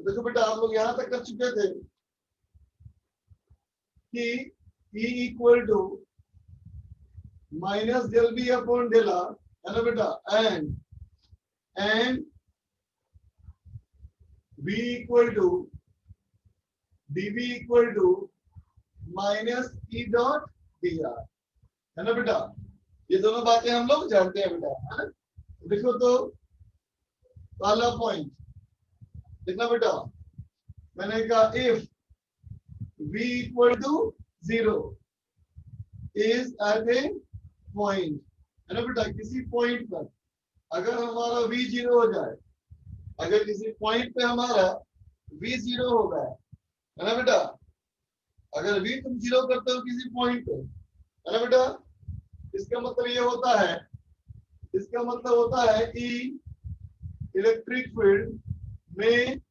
देखो बेटा आप लोग यहां तक कर चुके थे कि E equal to minus del B upon del R, है ना बेटा, and V equal to dV equal to minus E dot dr, है ना बेटा। ये दोनों बातें हम लोग जानते हैं बेटा, है ना। देखो तो पहला पॉइंट देखना बेटा, मैंने कहा if V equal to 0 is at a point, है ना बेटा, किसी पॉइंट पर अगर हमारा V 0 हो जाए, अगर किसी पॉइंट पे हमारा V 0 हो गया, है ना बेटा, अगर V तुम 0 करते हो किसी पॉइंट पे, है ना बेटा, इसका मतलब ये होता है, इसका मतलब होता है कि इलेक्ट्रिक फील्ड में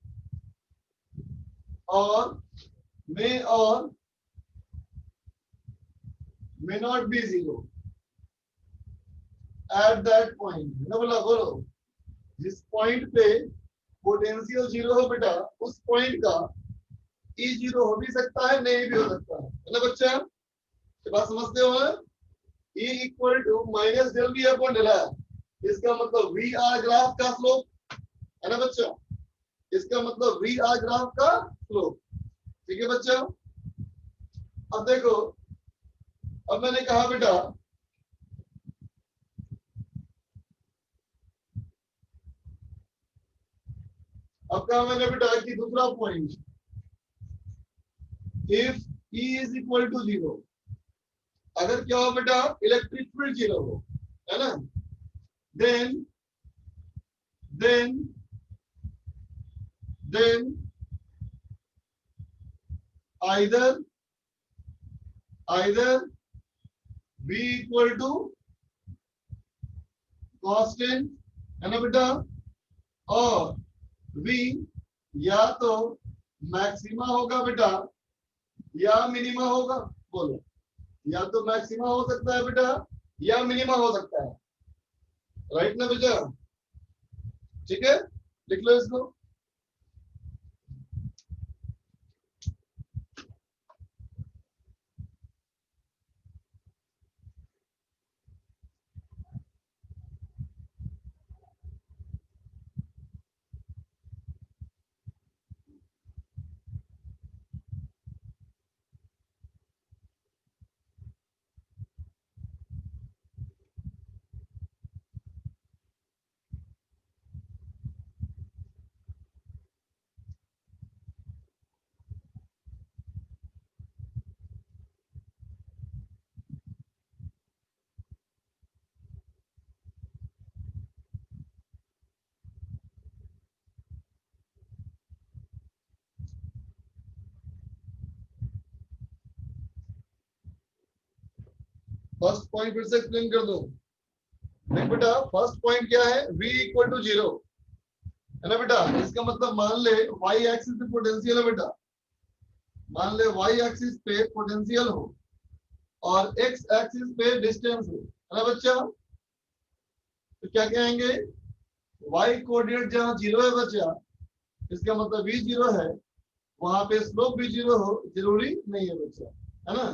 और may not be 0 at that point, है ना। बोला बोलो, जिस पॉइंट पे पोटेंशियल 0 हो बेटा, उस पॉइंट का E 0 हो भी सकता है, नहीं भी हो सकता है ना बच्चा। ये बात समझते हो ना। E equal to minus del B upon del R, इसका मतलब वी आर ग्राफ का स्लोप, है ना बच्चा, इसका मतलब वी आर ग्राफ का स्लोप। ठीक है बच्चा। अब देखो, अब मैंने कहा बेटा अब कहा मैंने बेटा कि दूसरा point, if E is equal to 0, अगर क्या हो बेटा, इलेक्ट्रिक फील्ड 0 हो, है ना, then then then either V equal to constant, है ना बेटा, और V या तो मैक्सिमा होगा बेटा या मिनिमा होगा। बोलो, या तो मैक्सिमा हो सकता है बेटा या मिनिमा हो सकता है, राइट ना बेटा। ठीक है, लिख लो इसको। फर्स्ट पॉइंट फिर से एक्सप्लेन कर दूं। देख बेटा, फर्स्ट पॉइंट क्या है, V इक्वल टू 0, है ना बेटा। इसका मतलब मान ले वाई एक्सिस पे पोटेंशियल है बेटा, मान ले वाई एक्सिस पे पोटेंशियल हो और एक्स एक्सिस पे डिस्टेंस हो, है ना बच्चा। तो क्या कहेंगे, वाई कोऑर्डिनेट जहां 0 है बच्चा, इसका मतलब V 0 है, वहां पे स्लोप भी 0 हो जरूरी नहीं है बच्चा, है ना।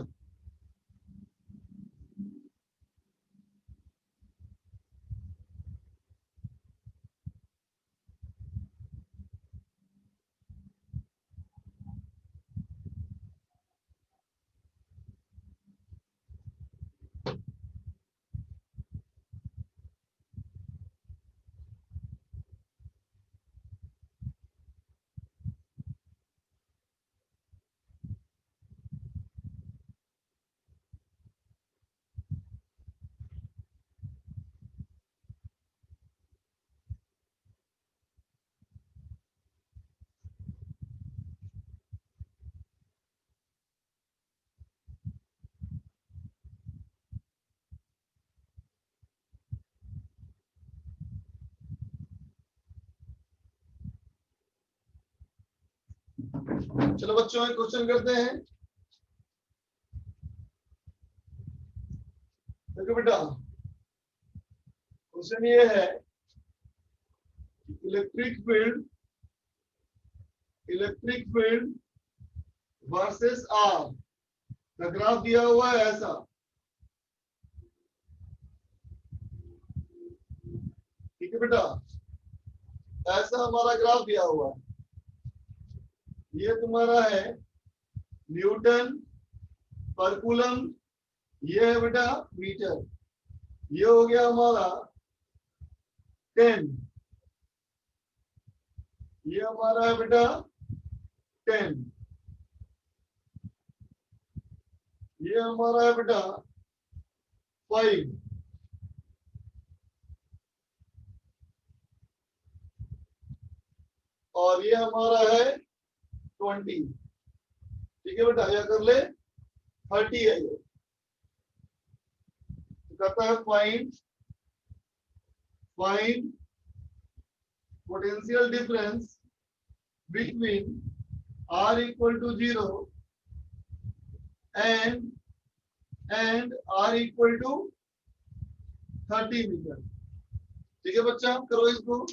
चलो बच्चों एक क्वेश्चन करते हैं। देखो बेटा, क्वेश्चन ये है, electric field electric field versus R का ग्राफ दिया हुआ है ऐसा, ठीक है बेटा, ऐसा हमारा ग्राफ दिया हुआ है। ये तुम्हारा है न्यूटन पर कूलम, ये है बेटा मीटर, ये हो गया हमारा 10, ये हमारा है बेटा 10, ये हमारा है बेटा 5, और ये हमारा है 20। ठीक है बेटा, यह कर ले 30 है ये। तो कहता है find find potential difference between r equal to 0 and r equal to 30 metre. ठीक है बच्चा, करो इसको।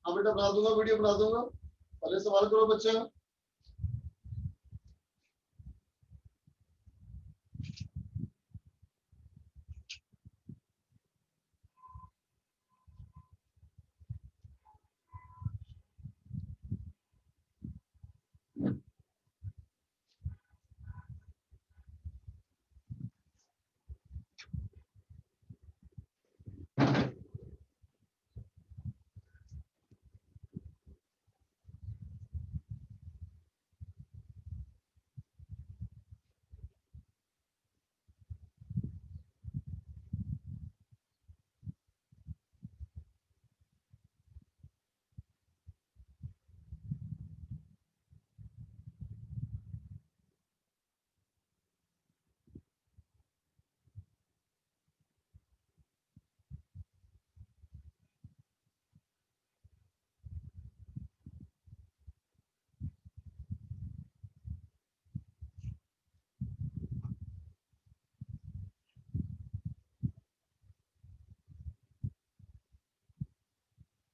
हाँ बेटा, बना दूंगा, वीडियो बना दूंगा, पहले सवाल करो बच्चा।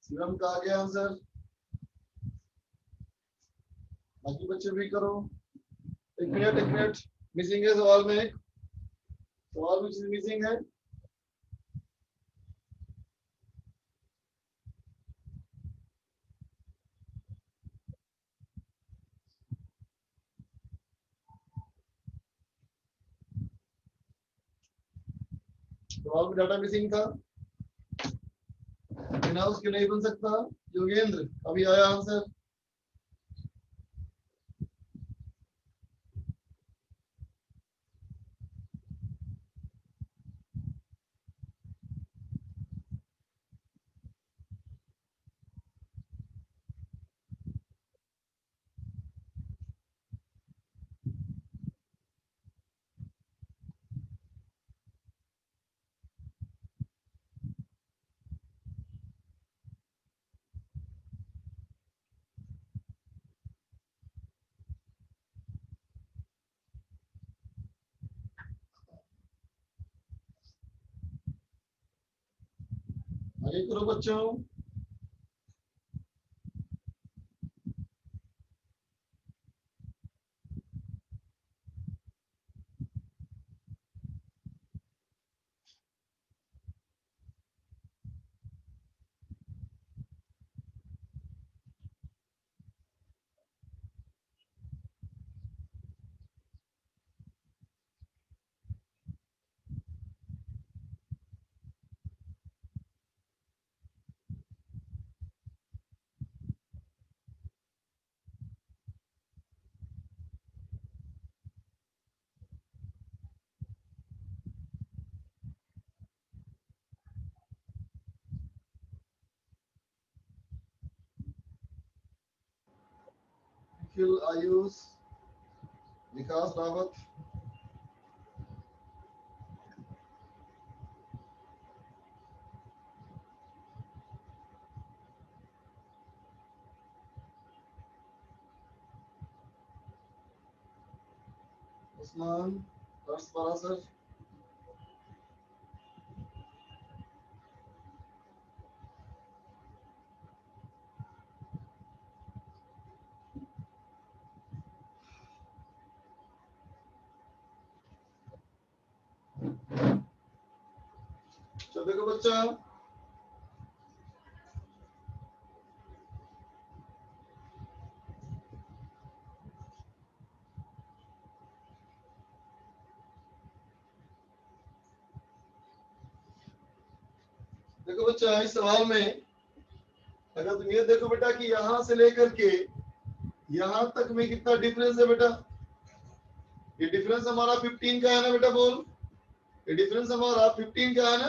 शिवम का आ गया आंसर, बाकी बच्चे भी करो। एक मिनट एक मिनट, मिसिंग है सवाल में, एक सवाल में चीज मिसिंग है। सवाल में डाटा मिसिंग था, बिना उसके नहीं बन सकता। योगेंद्र, अभी आया आंसर। आगे करो बच्चों। निखिल, आयुष, विकास रावत, उस्मान, हर्ष परासर, तो देखो बच्चा, देखो बच्चा इस सवाल में अगर तुम ये देखो बेटा कि यहां से लेकर के यहां तक में कितना डिफरेंस है बेटा, ये डिफरेंस हमारा 15 का है ना बेटा, बोल, ये डिफरेंस हमारा 15 का है ना।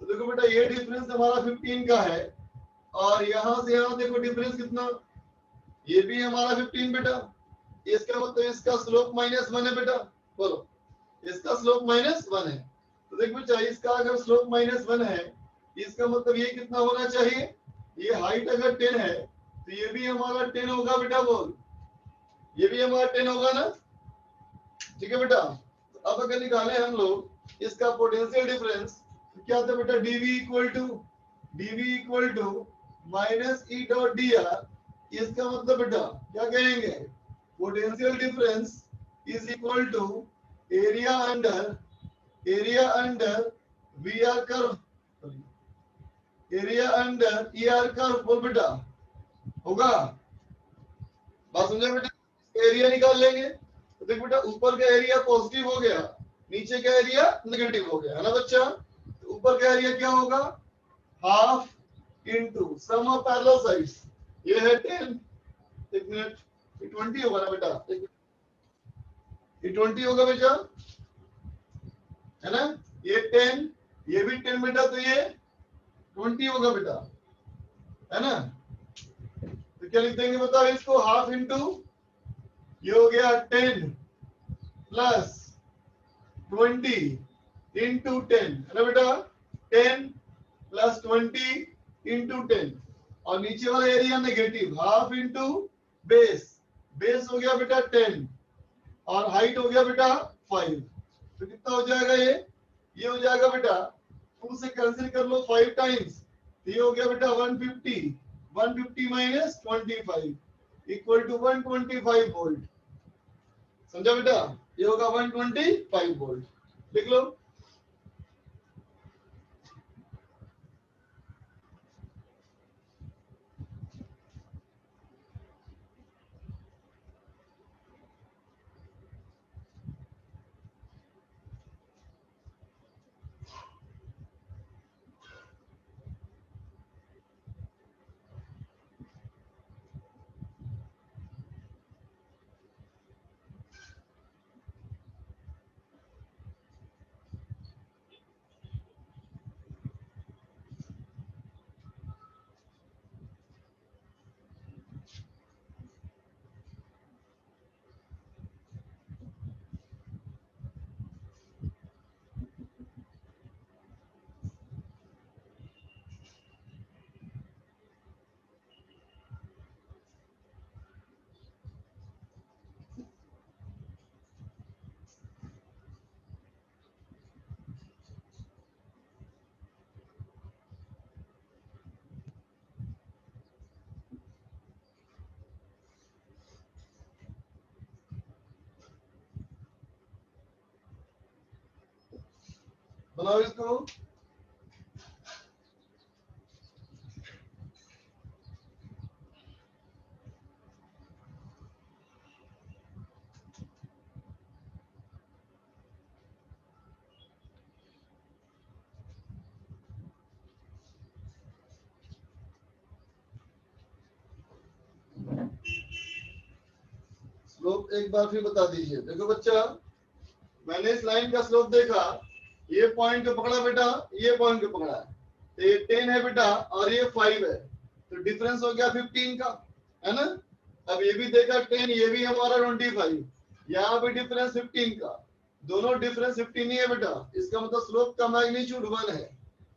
तो देखो बेटा ये डिफरेंस हमारा 15 का है और यहां से यहां देखो डिफरेंस कितना, ये भी हमारा 15 बेटा। इसका मतलब इसका स्लोप -1 है बेटा, बोलो, इसका स्लोप -1 है। तो देख बेटा इसका अगर स्लोप -1 है, इसका मतलब ये कितना होना चाहिए, ये हाइट अगर 10 है तो ये भी हमारा 10 होगा बेटा, बोल, ये भी हमारा 10 होगा ना, ठीक है बेटा। तो अब अगर निकाले हम लोग इसका पोटेंशियल डिफरेंस, तो क्या था बेटा, dv equal to minus E dot D R. इसका मतलब बेटा क्या कहेंगे, potential difference is equal to area under V R curve, area under E R curve, बोल बेटा, होगा, बात समझे बेटा। एरिया निकाल लेंगे तो देख बेटा ऊपर का एरिया पॉजिटिव हो गया, नीचे का एरिया नेगेटिव हो गया, है ना बच्चा। तो ऊपर का एरिया क्या होगा, half into sum of parallel sides, ये है 10, एक मिनट, ये 20 होगा ना बेटा, ये 20 होगा बेटा, है ना, ये 10, ये भी 10 बेटा, तो ये 20 होगा बेटा, है ना। तो क्या लिख देंगे बताओ इसको, हाफ इनटू, ये हो गया 10 प्लस 20 इंटू 10, है ना बेटा, 10 प्लस 20 इंटू 10, और नीचे वाला area negative, half into base, base हो गया बेटा 10 और हाइट हो गया बेटा 5। तो कितना हो जाएगा ये हो जाएगा बेटा, 2 से कैंसिल कर लो 5 टाइम्स, ये हो गया बेटा 150, 150 माइनस 25 इक्वल टू 125 वोल्ट, समझा बेटा, ये होगा 125 वोल्ट, लिख लो। बनाओ इसको, स्लोप एक बार फिर बता दीजिए। देखो बच्चा मैंने इस लाइन का स्लोप देखा, ये पॉइंट को पकड़ा बेटा, ये पॉइंट को पकड़ा है, तो ये 10 है बेटा और ये 5 है, तो डिफरेंस हो गया 15 का, है ना। अब ये भी देखा 10, ये भी हमारा 25, यहाँ पे डिफरेंस 15 का, दोनों डिफरेंस 15 ही है बेटा। इसका मतलब स्लोप का मैग्नीट्यूड 1 है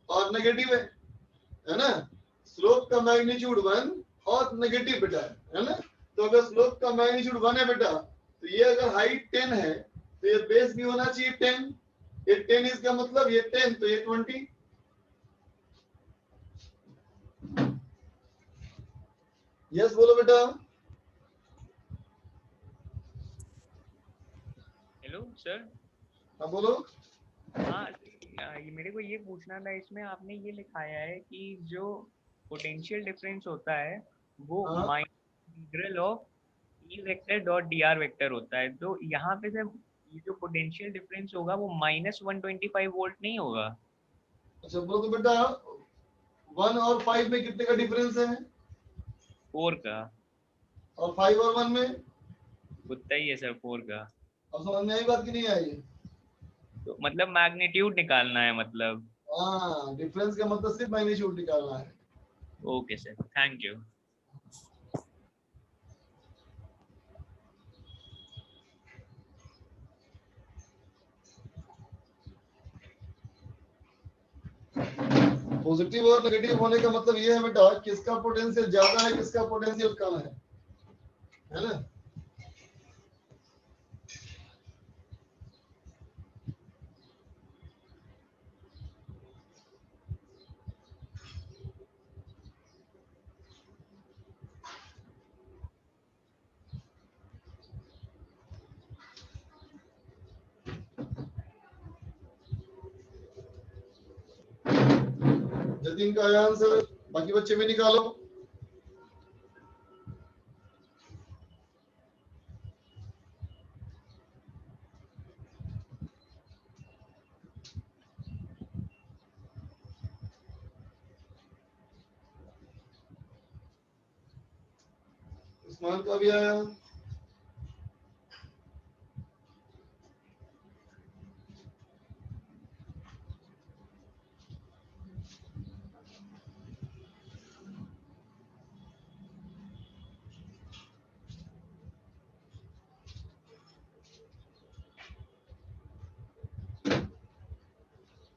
और नेगेटिव है ना। स्लोप का मैग्नीट्यूड 1 और नेगेटिव बेटा है ना। तो अगर स्लोप का मैग्नीट्यूड 1 है बेटा, तो ये अगर हाइट 10 है तो ये बेस भी होना चाहिए 10। ये 10 इसका मतलब ये 10, तो ये 20। यस बोलो बेटा। Hello sir. हाँ बोलो। हाँ, मेरे को ये पूछना था, इसमें आपने ये लिखाया है कि जो पोटेंशियल डिफरेंस होता है वो हाँ minus integral of E vector dot D are vector होता है। तो यहाँ पे सर ये जो पोटेंशियल डिफरेंस होगा वो -125 वोल्ट नहीं होगा? अच्छा बोलो तो बेटा, 1 और 5 में कितने का डिफरेंस है? 4 का। और 5 और 1 में? उतना ही है सर, 4 का। अब समझ में आई बात कि नहीं आई? तो मतलब मैग्नीट्यूड निकालना है मतलब। हाँ, डिफरेंस का मतलब सिर्फ मैग्नीट्यूड निकालना है। Okay sir, thank you. Positive और नेगेटिव होने का मतलब ये है बेटा, किसका पोटेंशियल ज्यादा है, किसका पोटेंशियल कम है ना। जतिन का आया आंसर, बाकी बच्चे भी निकालो। उस्मान का भी आया।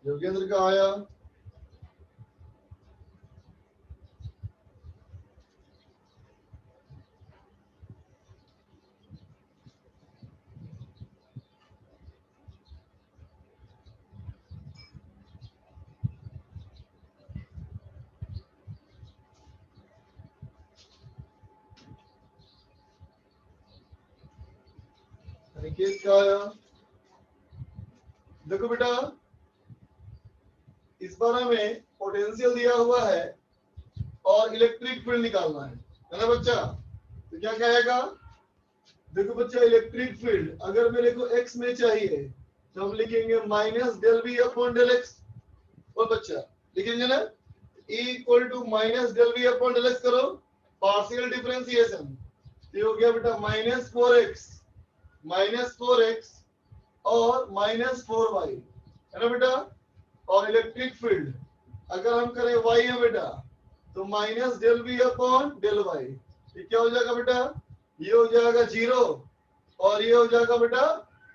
योगेंद्र का आया। अनिकेत का आया। देखो बेटा, इस बार हमें पोटेंशियल दिया हुआ है और इलेक्ट्रिक फील्ड निकालना है ना बच्चा। तो क्या कहेगा? देखो बच्चा, इलेक्ट्रिक फील्ड अगर मेरे को एक्स में चाहिए तो हम लिखेंगे minus del V upon del X. और बच्चा लिखेंगे ना, E equal to minus del V upon del X करो, पार्शियल डिफरेंशिएशन। ये हो गया बेटा -4x और -4y है ना बेटा। और इलेक्ट्रिक फील्ड अगर हम करें y है बेटा, तो minus del V upon del Y. ये क्या हो जाएगा बेटा? ये हो जाएगा 0 और ये हो जाएगा बेटा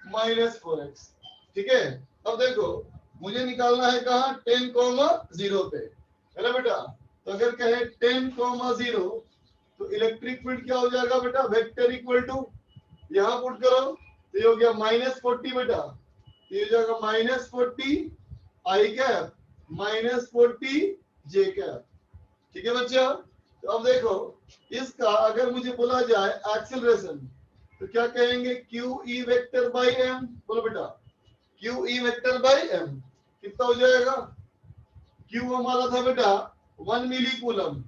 -4x। ठीक है। अब देखो, मुझे निकालना है कहाँ? 10,0 पे है ना बेटा। तो अगर कहे 10,0 तो इलेक्ट्रिक फील्ड क्या हो जाएगा बेटा? वेक्टर इक्वल टू, यहाँ पुट करो तो ये हो गया -40 बेटा। तो ये हो जाएगा -40 आई कैप -40 जे कैप। ठीक है बच्चा। तो अब देखो, इसका अगर मुझे बोला जाए एक्सेलरेशन तो क्या कहेंगे? Q E vector by M. बोलो बेटा, Q E vector by M कितना हो जाएगा? क्यू हमारा था बेटा 1 मिली कूलम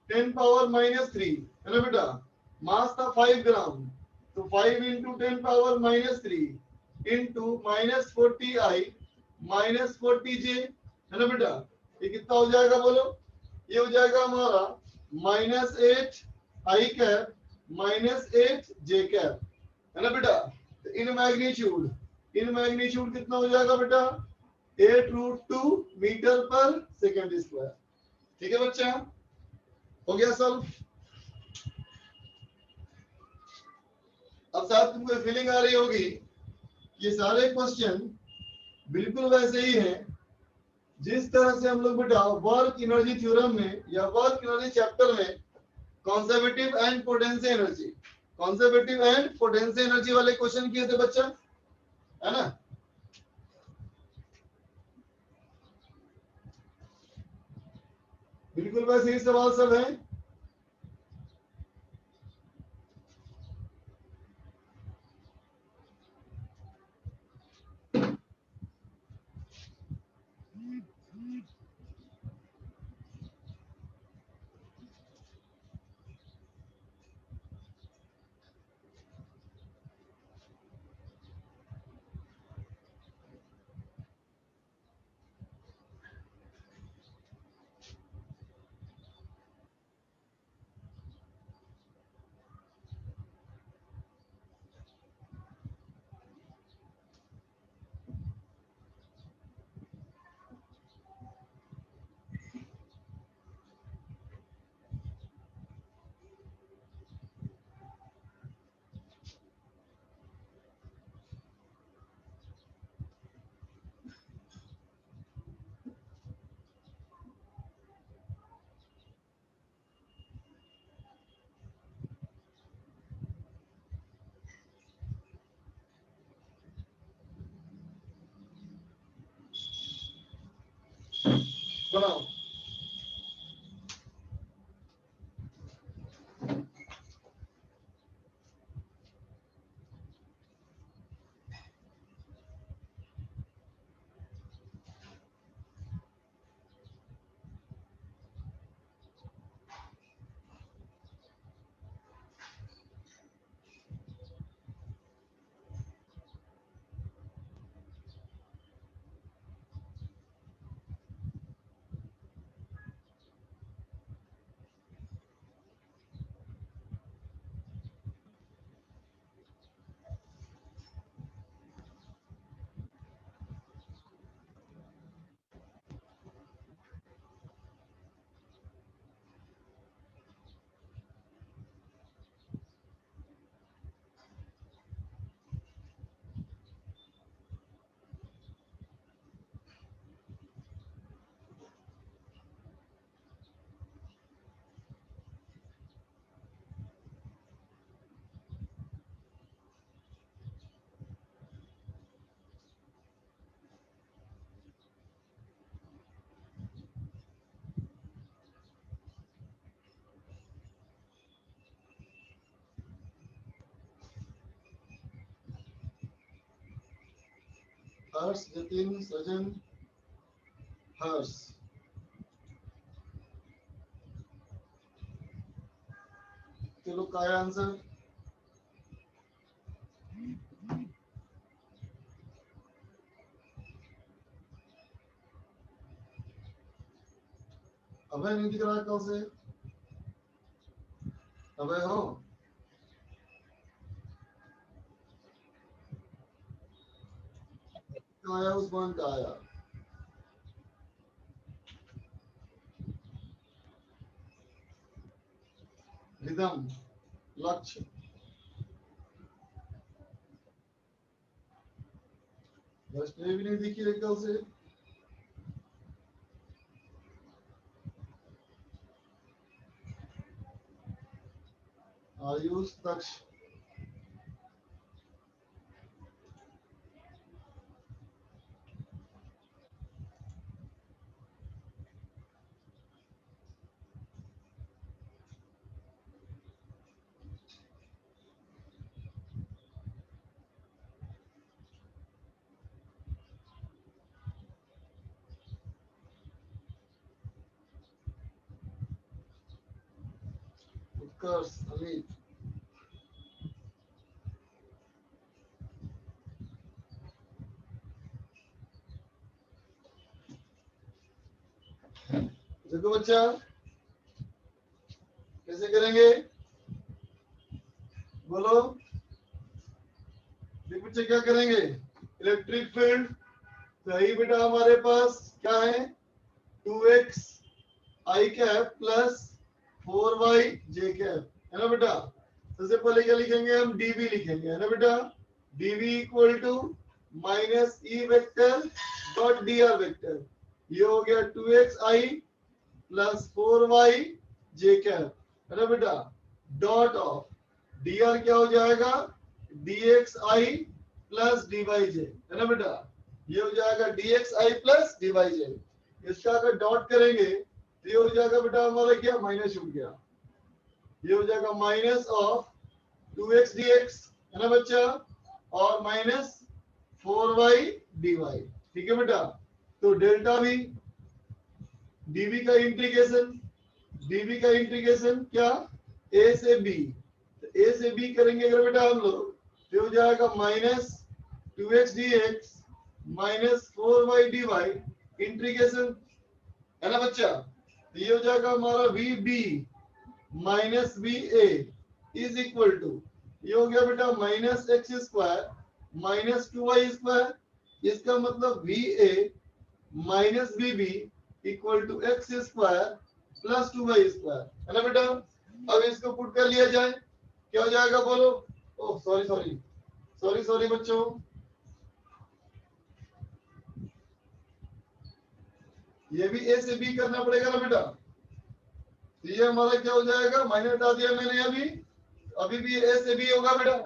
10⁻³ है ना बेटा। मास था 5 ग्राम, तो 5 इंटू 10⁻³ इंटू -40i -40j है ना बेटा। ये कितना हो जाएगा बोलो? ये हो जाएगा हमारा -8 आई कैप -8 जे कैप है ना बेटा। तो इन मैग्नीट्यूड कितना हो जाएगा बेटा? 8√2 मीटर पर सेकेंड स्क्वायर। ठीक है बच्चा, हो गया सब। अब साथ तुमको फीलिंग आ रही होगी, ये सारे क्वेश्चन बिल्कुल वैसे ही हैं जिस तरह से हम लोग बेटा वर्क एनर्जी थ्योरम में या वर्क एनर्जी चैप्टर में कंजर्वेटिव एंड पोटेंशियल एनर्जी वाले क्वेश्चन किए थे बच्चा, है ना। बिल्कुल वैसे ही सवाल सब है। बनाओ। हर्ष, जतिन, सजन, हर्ष। चलो क्या है आंसर? अभय नहीं दिख रहा कल से? अभय हो? कहाँ आया उस्मान, का आया? रिदम, लक्ष्य, वैष्णवी भी नहीं दिखी रे कल से। आयुष, दक्ष, उत्कर्ष, अमित। देखो बच्चा, कैसे करेंगे बोलो? देखो बच्चे क्या करेंगे? इलेक्ट्रिक फील्ड सही बेटा हमारे पास क्या है? 2x i cap plus 4y j cap, है ना बेटा। सबसे पहले क्या लिखेंगे हम, dv लिखेंगे, है ना बेटा। dv equal to minus E vector dot dr vector, ये हो गया 2xi प्लस 4y जे कैप, है ना बेटा, डॉट ऑफ dr क्या हो जाएगा, dxi प्लस dyj, है ना बेटा, ये हो जाएगा dxi प्लस dyj। इसका अगर डॉट करेंगे तो ये हो जाएगा बेटा हमारा क्या, माइनस छूट गया, ये हो जाएगा माइनस ऑफ 2x dx, है ना बच्चा, और माइनस 4y dy, ठीक है बेटा। तो डेल्टा भी dv का इंटीग्रेशन, dv का इंटीग्रेशन क्या, a से b, तो a से b करेंगे अगर बेटा हम लोग तो हो जाएगा minus 2x dx minus 4y dy integration, है ना बच्चा। तो ये हो जाएगा हमारा vb minus va is equal to, ये हो गया बेटा minus X square minus 2y square, इसका मतलब va minus bb equal to X square plus 2y square, है ना बेटा। अब इसको पुट कर लिया जाए, क्या हो जाएगा बोलो, oh sorry sorry sorry sorry बच्चों, ये भी a से b करना पड़ेगा ना बेटा। तो ये हमारा क्या हो जाएगा, माइनस हटा दिया मैंने, अभी भी a से b होगा बेटा,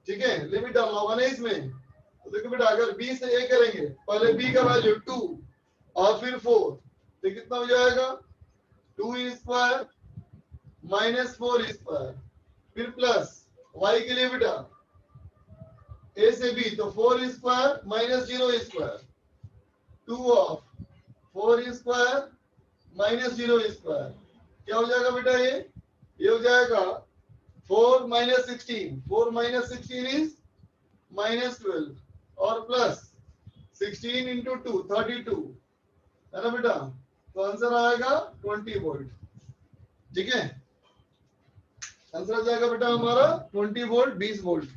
ठीक है, लिमिट डालना होगा ना इसमें। तो देखो बेटा अगर b से a करेंगे, पहले b का वैल्यू 2 और फिर 4, तो कितना हो जाएगा, 2 स्क्वायर माइनस 4 स्क्वायर, फिर प्लस y के लिए बेटा a से b, तो 4 square minus 0 square, 2 of 4 square minus 0 square, क्या हो जाएगा बेटा, ये हो जाएगा 4 माइनस 16, 4 माइनस 16 इज माइनस 12 और प्लस 16 इंटू 2 32, है ना बेटा। तो आंसर आएगा 20 वोल्ट, ठीक है, आंसर आ जाएगा बेटा हमारा 20 वोल्ट 20 वोल्ट।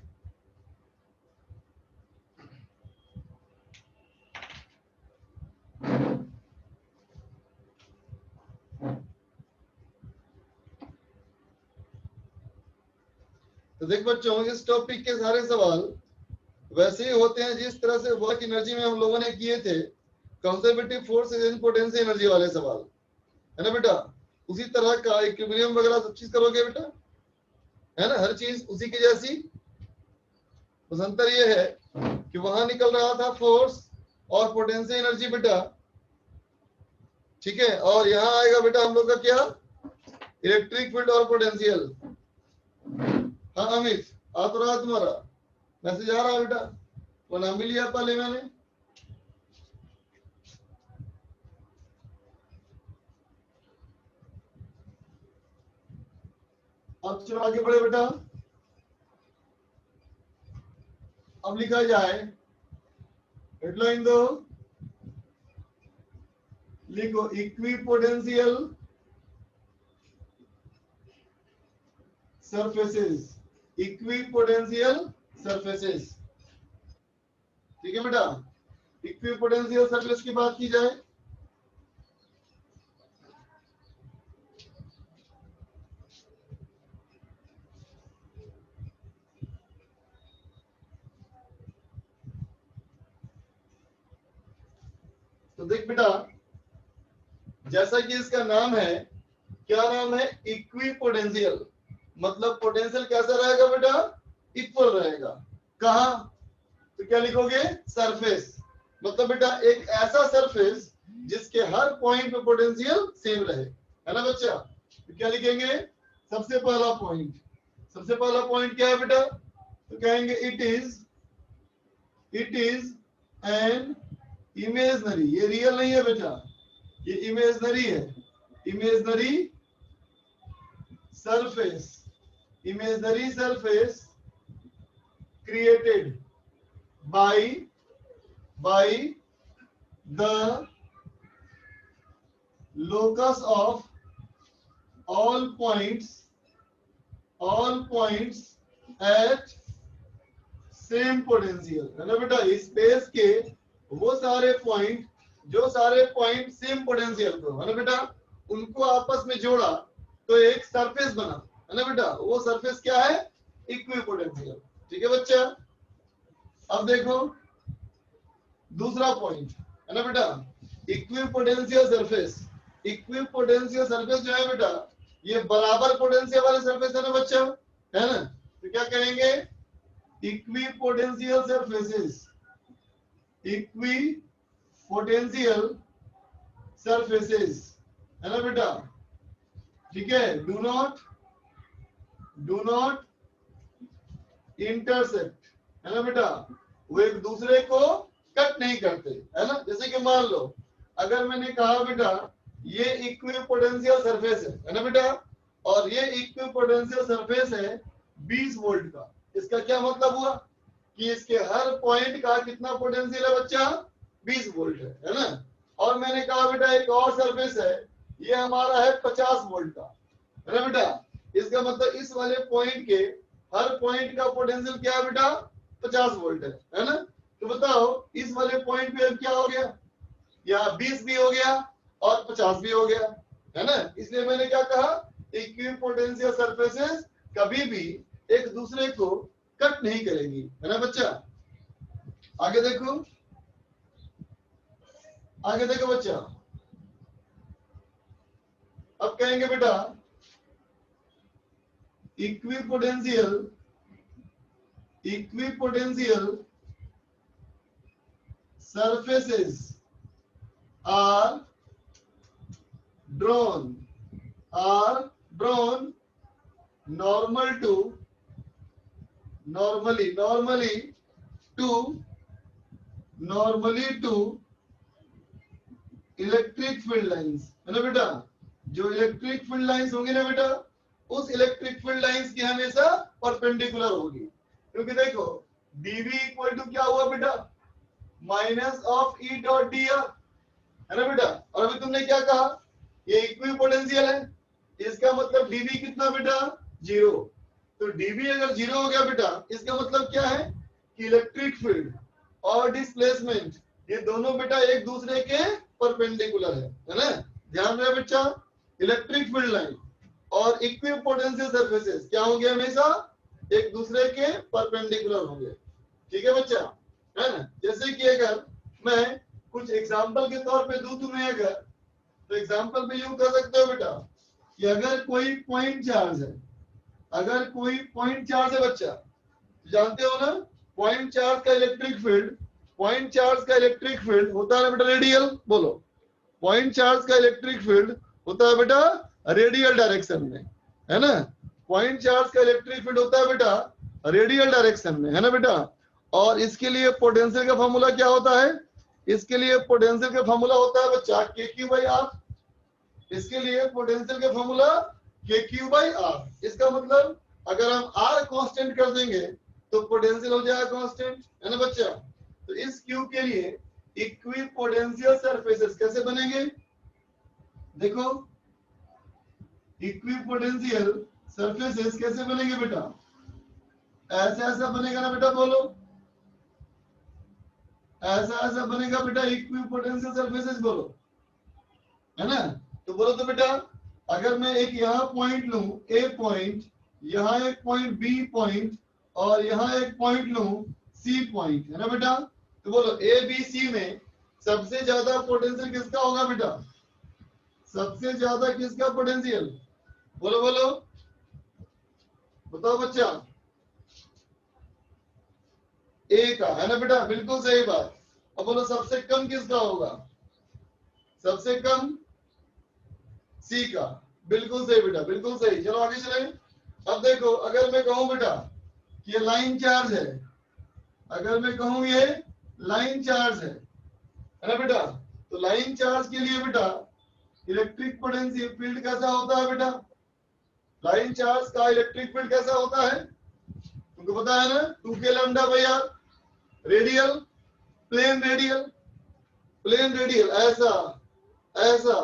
तो देख बच्चों, इस टॉपिक के सारे सवाल वैसे ही होते हैं जिस तरह से वर्क एनर्जी में हम लोगों ने किए थे, conservative force and potential energy वाले सवाल, है ना बेटा। उसी तरह का इक्विलिब्रियम वगैरह सब चीज करोगे बेटा, है ना, हर चीज उसी की जैसी। बस अंतर ये है कि वहां निकल रहा था फोर्स और पोटेंशियल एनर्जी बेटा, ठीक है, और यहाँ आएगा बेटा हम लोग का क्या, इलेक्ट्रिक फील्ड और पोटेंशियल। हाँ अमित, आ तो रहा तुम्हारा मैसेज आ रहा है बेटा, वो नाम भी लिया पहले मैंने। अब चलो आगे बढ़े बेटा, अब लिखा जाए, हेडलाइन दो, लिखो इक्विपोटेंशियल सरफेसेस, इक्विपोटेंशियल सरफेसेस, ठीक है बेटा। इक्विपोटेंशियल सरफेस की बात की जाए, तो देख बेटा, जैसा कि इसका नाम है, क्या नाम है, इक्विपोटेंशियल, मतलब पोटेंशियल कैसा रहेगा बेटा, इक्वल रहेगा, कहां, तो क्या लिखोगे, सरफेस, मतलब बेटा एक ऐसा सरफेस जिसके हर पॉइंट पे पोटेंशियल सेम रहे, है ना बच्चा। तो क्या लिखेंगे, सबसे पहला पॉइंट क्या है बेटा, तो कहेंगे इट इज एन इमेजनरी, ये रियल नहीं है बेटा, ये इमेजनरी है, imaginary surface created by the locus of all points at same potential, है ना बेटा। स्पेस के वो सारे पॉइंट जो सारे पॉइंट सेम पोटेंशियल को, है ना बेटा, उनको आपस में जोड़ा तो एक सरफेस बना, है ना बेटा, वो सरफेस क्या है, इक्विपोटेंशियल। ठीक है बच्चा। अब देखो दूसरा पॉइंट है ना बेटा, इक्विपोटेंशियल सरफेस। इक्विपोटेंशियल सरफेस जो है बेटा, ये बराबर पोटेंशियल वाले सरफेस है ना बच्चा, है ना। तो क्या कहेंगे, इक्विपोटेंशियल सरफेसेस, इक्विपोटेंशियल सरफेसेस, है ना बेटा। ठीक है, डू नॉट इंटरसेक्ट, है ना बेटा, वो एक दूसरे को कट नहीं करते, है ना। जैसे कि मान लो अगर मैंने कहा बेटा ये इक्विपोटेंशियल सरफेस है ना बेटा, और ये इक्विपोटेंशियल सरफेस है 20 वोल्ट का, इसका क्या मतलब हुआ कि इसके हर पॉइंट का कितना पोटेंशियल है बच्चा, 20 वोल्ट है ना। और मैंने कहा बेटा एक और सरफेस है, ये हमारा है 50 वोल्ट का, है ना बेटा। इसका मतलब इस वाले पॉइंट के हर पॉइंट का पोटेंशियल क्या है बेटा, 50 वोल्ट है ना। तो बताओ इस वाले पॉइंट पे अब क्या हो गया, यहाँ 20 भी हो गया और 50 भी हो गया, है ना। इसलिए मैंने क्या कहा, इक्विपोटेंशियल सरफेसेस कभी भी एक दूसरे को कट नहीं करेगी, है ना बच्चा। आगे देखो, आगे देखो बच्चा। अब कहेंगे बेटा equipotential surfaces are drawn normally to electric field lines, है ना बेटा। जो इलेक्ट्रिक फील्ड लाइंस होंगी ना बेटा, उस इलेक्ट्रिक फील्ड लाइंस की हमेशा परपेंडिकुलर होगी, क्योंकि देखो dv इक्वल टू क्या हुआ बेटा, minus of E dot D are, है ना बेटा। और अभी तुमने क्या कहा, ये इक्विपोटेंशियल है, इसका मतलब dv कितना बेटा, 0। तो dv अगर 0 हो गया बेटा, इसका मतलब क्या है कि इलेक्ट्रिक फील्ड और डिस्प्लेसमेंट ये दोनों बेटा एक दूसरे के परपेंडिकुलर है ना। ध्यान रहे बच्चा, इलेक्ट्रिक फील्ड लाइन और इक्विपोटेंशियल सरफेसेस क्या होंगे, हमेशा एक दूसरे के परपेंडिकुलर होंगे। ठीक है बच्चा, है ना। जैसे कि अगर मैं कुछ एग्जांपल के तौर पे दूं तुम्हें, अगर तो एग्जांपल में यूं कर सकते हो बेटा कि अगर कोई पॉइंट चार्ज है, अगर कोई पॉइंट चार्ज है बच्चा, जानते हो ना पॉइंट चार्ज का इलेक्ट्रिक फील्ड, पॉइंट चार्ज का इलेक्ट्रिक फील्ड होता है बेटा रेडियल, बोलो। पॉइंट चार्ज का इलेक्ट्रिक फील्ड होता है बेटा रेडियल डायरेक्शन में, है ना। पॉइंट चार्ज का इलेक्ट्रिक फील्ड होता है बेटा रेडियल डायरेक्शन में, है ना बेटा। और इसके लिए पोटेंशियल का फॉर्मूला क्या होता है, इसके लिए पोटेंशियल का फॉर्मूला होता है बच्चा के क्यू बाई आर। इसके लिए पोटेंशियल का फॉर्मूला के क्यू बाई आर। इसका मतलब अगर हम आर कांस्टेंट कर देंगे तो पोटेंशियल हो जाएगा कांस्टेंट, है ना बच्चा। तो इस क्यू के लिए इक्विपोटेंशियल सरफेसेस कैसे बनेंगे, देखो इक्विपोटेंशियल सरफेसेस कैसे बनेंगे बेटा, ऐसा ऐसा बनेगा ना बेटा, बोलो ऐसा ऐसा बनेगा बेटा इक्विपोटेंशियल सरफेसेस, बोलो, है ना। तो बोलो तो बेटा अगर मैं एक यहाँ पॉइंट लूं ए पॉइंट, यहाँ एक पॉइंट बी पॉइंट और यहाँ एक पॉइंट लूं सी पॉइंट, है ना बेटा। तो बोलो ए बी सी में सबसे ज्यादा पोटेंशियल किसका होगा बेटा, सबसे ज्यादा किसका पोटेंशियल, बोलो बोलो बताओ बच्चा, ए का, है ना बेटा, बिल्कुल सही बात। अब बोलो सबसे कम किसका होगा, सबसे कम सी का, बिल्कुल सही बेटा, बिल्कुल सही। चलो आगे चले। अब देखो अगर मैं कहूं बेटा कि ये लाइन चार्ज है, अगर मैं कहूं ये लाइन चार्ज है ना बेटा, तो लाइन चार्ज के लिए बेटा इलेक्ट्रिक पोटेंशियल फील्ड कैसा होता है बेटा, लाइन चार्ज का इलेक्ट्रिक फील्ड कैसा होता है, तुमको पता है ना, 2k lambda by R, radial, plane radial, plane radial, ऐसा ऐसा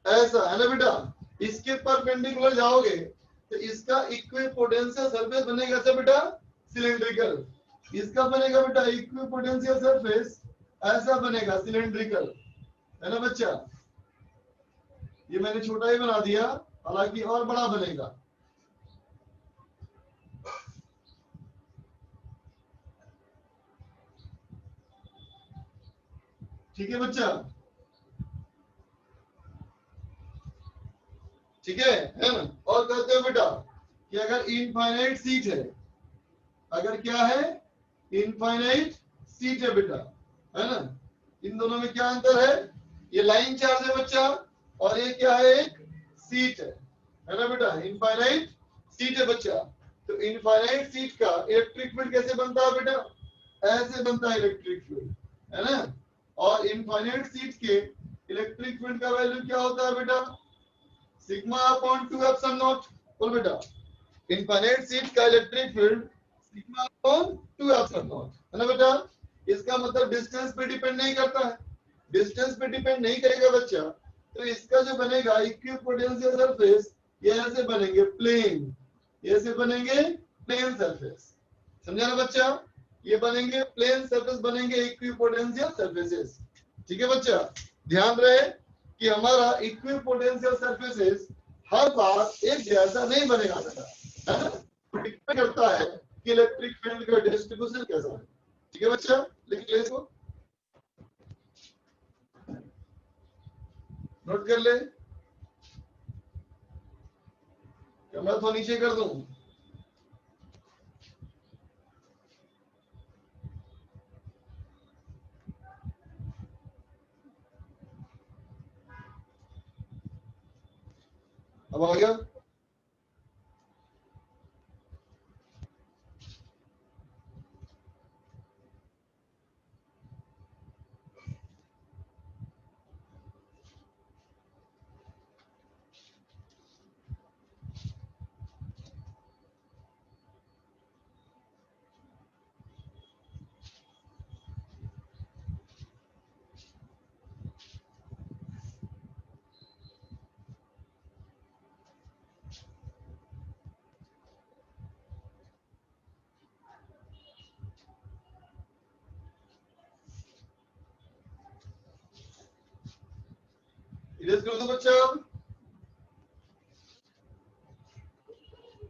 ऐसा, है ना बेटा। इसके परपेंडिकुलर जाओगे तो इसका इक्विपोटेंशियल सरफेस बनेगा ऐसा बेटा, सिलिंड्रिकल। इसका बनेगा बेटा इक्विपोटेंशियल सरफेस ऐसा बनेगा, सिलिंड्रिकल, है ना बच्चा। ये मैंने छोटा ही बना दिया, हालांकि और बड़ा बनेगा, ठीक है बच्चा, ठीक है ना। और कहते हो बेटा कि अगर इनफाइनाइट सीट है, अगर क्या है, इनफाइनाइट सीट है बेटा, है ना। इन दोनों में क्या अंतर है, ये लाइन चार्ज है बच्चा, और ये क्या है, एक सीट है ना बेटा, इनफाइनाइट सीट है बच्चा। तो इनफाइनाइट सीट का इलेक्ट्रिक फील्ड कैसे बनता है बेटा, ऐसे बनता है इलेक्ट्रिक फील्ड, है ना। और इनफाइनाइट सीट के इलेक्ट्रिक फील्ड का वैल्यू क्या होता है बेटा, सिग्मा अपॉन 2 एप्सिलॉन नॉट। बोल बेटा, इनफाइनाइट सीट का electric field sigma upon 2 epsilon not, है ना बेटा। इसका मतलब डिस्टेंस पे डिपेंड नहीं करता है, डिस्टेंस पे डिपेंड नहीं करेगा बच्चा। तो इसका जो बनेगा इक्विपोटेंशियल सरफेस, ये ऐसे बनेंगे प्लेन, ये ऐसे बनेंगे प्लेन सरफेस, समझा ना बच्चा। ये बनेंगे प्लेन सरफेस, बनेंगे इक्विपोटेंशियल सरफेसेस, ठीक है बच्चा। ध्यान रहे कि हमारा इक्विपोटेंशियल सरफेसेस हर बार एक जैसा नहीं बनेगा बेटा, है ना। डिपेंड करता है कि इलेक्ट्रिक फील्ड का डिस्ट्रीब्यूशन कैसा है, ठीक है बच्चा। लिख ले इसको, नोट कर ले, कैमरा तो नीचे कर दूं। अब आ गया, इरेज कर दो बच्चा।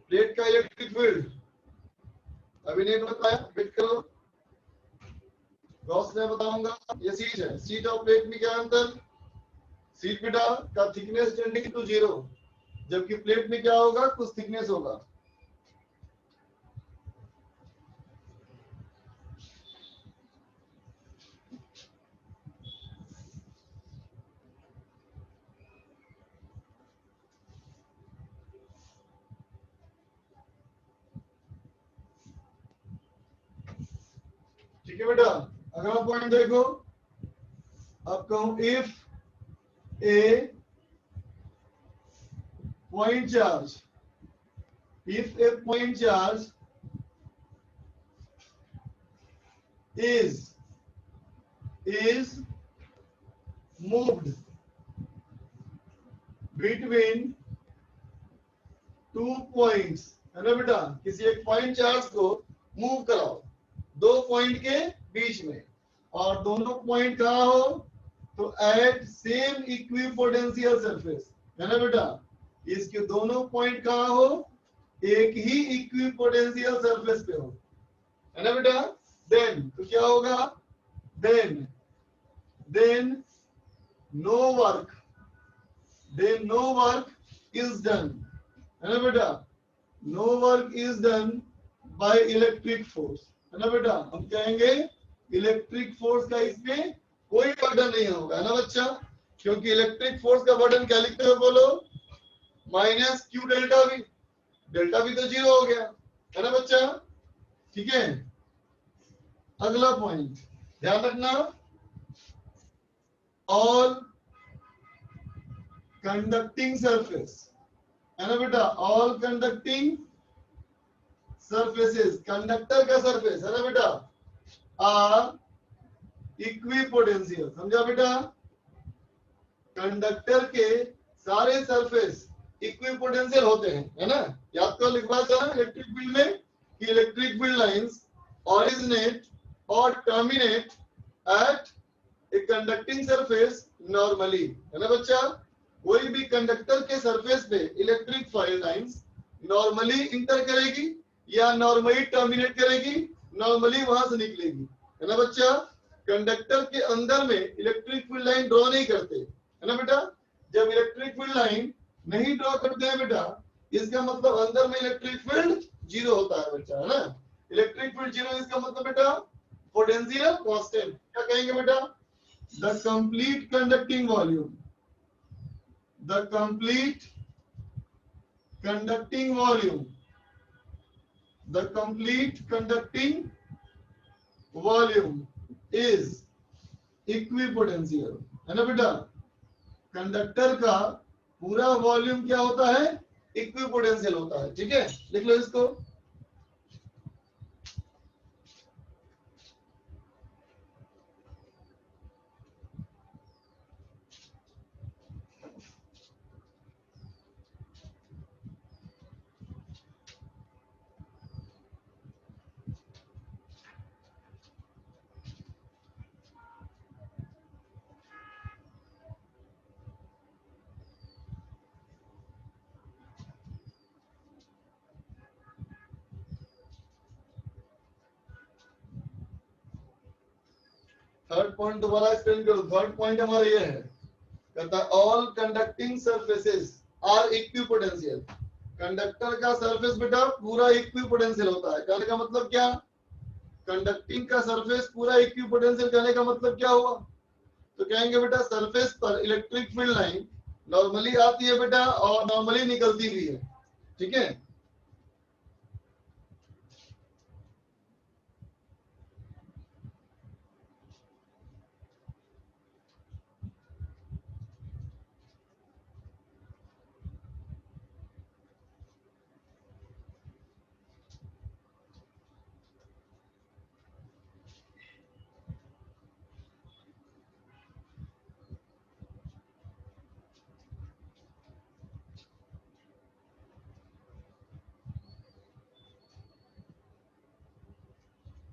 प्लेट का इलेक्ट्रिक फील्ड अभी नहीं बताया, वेट करो, गॉस में बताऊंगा। ये सीट है, सीट और प्लेट में क्या अंतर, सीट बेटा का थिकनेस टेंडिंग टू 0, जबकि प्लेट में क्या होगा, कुछ थिकनेस होगा। ठीक है बेटा, अगला पॉइंट देखो। अब कहूं if A point charge, if a point charge is moved between 2 points, है ना बेटा, किसी एक पॉइंट चार्ज को मूव कराओ 2 पॉइंट के बीच में, और दोनों पॉइंट कहाँ हो, तो एट सेम इक्विपोटेंशियल सरफेस, है ना बेटा। इसके दोनों पॉइंट कहाँ हो, एक ही इक्विपोटेंशियल सरफेस पे हो, है ना बेटा। देन तो क्या होगा, then no work is done, है ना बेटा। No work is done by electric force, है ना बेटा। हम कहेंगे इलेक्ट्रिक फोर्स का इसमें कोई बर्डन नहीं होगा, है ना बच्चा, क्योंकि इलेक्ट्रिक फोर्स का बर्डन क्या लिखते हो, बोलो, minus Q delta we, delta we तो 0 हो गया, है ना बच्चा, ठीक है। अगला पॉइंट ध्यान रखना, ऑल कंडक्टिंग सरफेस, है ना बेटा, ऑल कंडक्टिंग सरफेसेस, कंडक्टर का सरफेस, है ना बेटा, आर इक्विपोटेंशियल, समझा बेटा। कंडक्टर के सारे सरफेस इक्विपोटेंशियल होते हैं, है ना। याद तो लिखवा था ना इलेक्ट्रिक फील्ड में कि इलेक्ट्रिक फील्ड लाइंस ओरिजिनेट और terminate at a conducting surface normally, है ना बच्चा। कोई भी कंडक्टर के सरफेस पे electric field lines normally inter करेगी या नॉर्मली टर्मिनेट करेगी, नॉर्मली वहां से निकलेगी, है ना बच्चा। कंडक्टर के अंदर में इलेक्ट्रिक फील्ड लाइन ड्रॉ नहीं करते, है ना बेटा। जब इलेक्ट्रिक फील्ड लाइन नहीं ड्रॉ करते हैं बेटा, इसका मतलब अंदर में इलेक्ट्रिक फील्ड जीरो होता है बेटा, है ना। इलेक्ट्रिक फील्ड जीरो, इसका मतलब बेटा पोटेंशियल कांस्टेंट। क्या कहेंगे बेटा? The complete conducting volume, the complete conducting volume, the complete conducting volume is equipotential, है ना बेटा। कंडक्टर का पूरा वॉल्यूम क्या होता है? इक्विपोटेंशियल होता है, ठीक है। लिख लो इसको। थर्ड पॉइंट दोबारा एक्सप्लेन करो। थर्ड पॉइंट हमारा ये है, कहता है all conducting surfaces are equipotential. Conductor का सरफेस बेटा पूरा इक्विपोटेंशियल होता है। कहने का मतलब क्या? कंडक्टिंग का सरफेस पूरा इक्विपोटेंशियल, कहने का मतलब क्या हुआ? तो कहेंगे बेटा सरफेस पर इलेक्ट्रिक फील्ड लाइन नॉर्मली आती है बेटा और नॉर्मली निकलती भी है, ठीक है।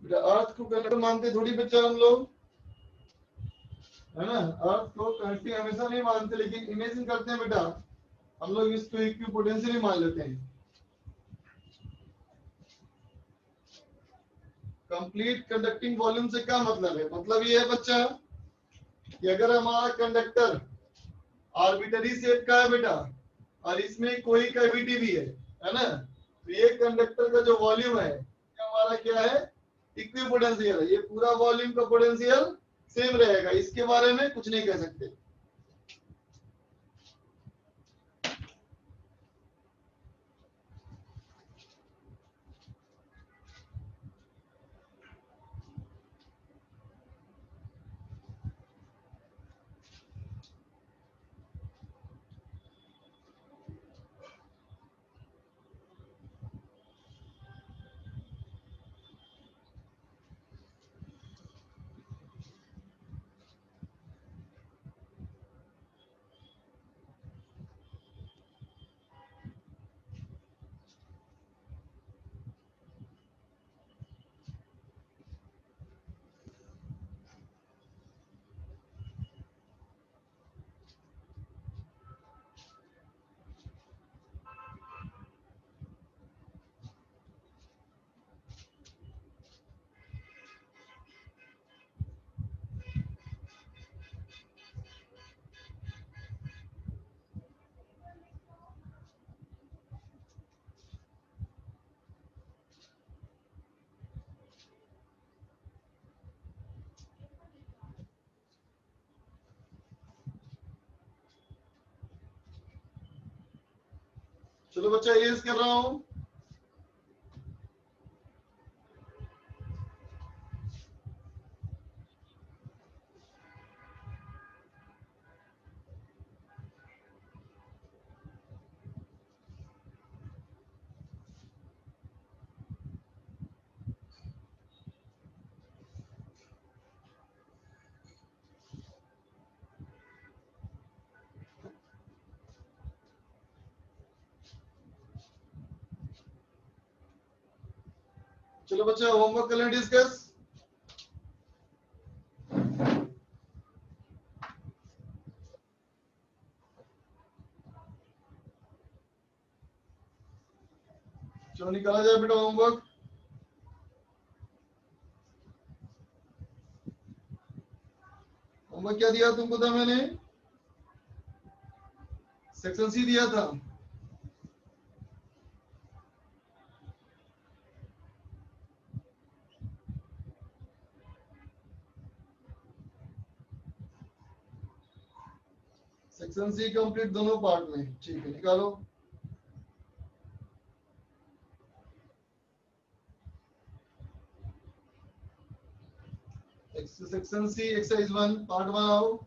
बेटा अर्थ को कंडक्टर मानते थोड़ी बच्चा हम लोग, है ना। अर्थ को कंडक्टिंग हमेशा नहीं मानते, लेकिन इमेजिन करते हैं बेटा हम लोग इसको इक्विपोटेंशियल ही मान लेते हैं। कंप्लीट कंडक्टिंग वॉल्यूम से क्या मतलब है? मतलब ये है बच्चा कि अगर हमारा कंडक्टर आर्बिटरी शेप का है बेटा और इसमें कोई कैविटी भी है ना, तो ये कंडक्टर का जो वॉल्यूम है ये हमारा क्या है? इक्विपोटेंशियल है। ये पूरा वॉल्यूम का पोटेंशियल सेम रहेगा, इसके बारे में कुछ नहीं कह सकते। चलो बच्चा ये कर रहा हूं। चलो बच्चा होमवर्क कर लें डिस्कस। चलो निकाला जाए बेटा होमवर्क। में क्या दिया तुमको था मैंने, सेक्शन सी दिया था। सेक्शन सी कंप्लीट दोनों पार्ट में, ठीक है निकालो। सेक्शन सी एक्सरसाइज 1 पार्ट 1 आओ।